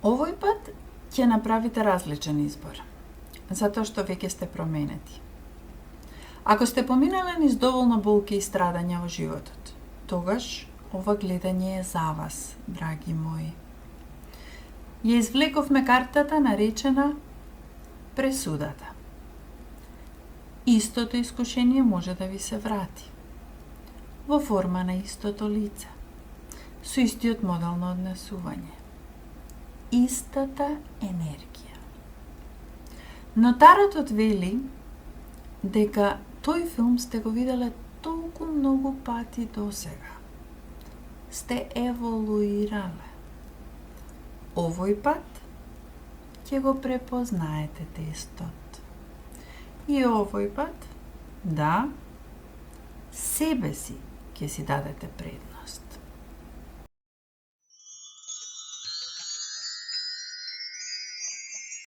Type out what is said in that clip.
Овој пат ќе направите различен избор, затоа што веќе сте променети. Ако сте поминале низ доволно болки и страдања во животот, тогаш ова гледање е за вас, драги мои. Ја извлековме картата наречена пресудата. Истото искушение може да ви се врати, во форма на истото лице, со истиот модел на однесување, истата енергија. Но Таротот вели дека тој филм сте го виделе толку многу пати досега. Сте еволуирале. Овој пат ќе го препознаете тестот. И овој пат, да, себе си ќе си дадете предност.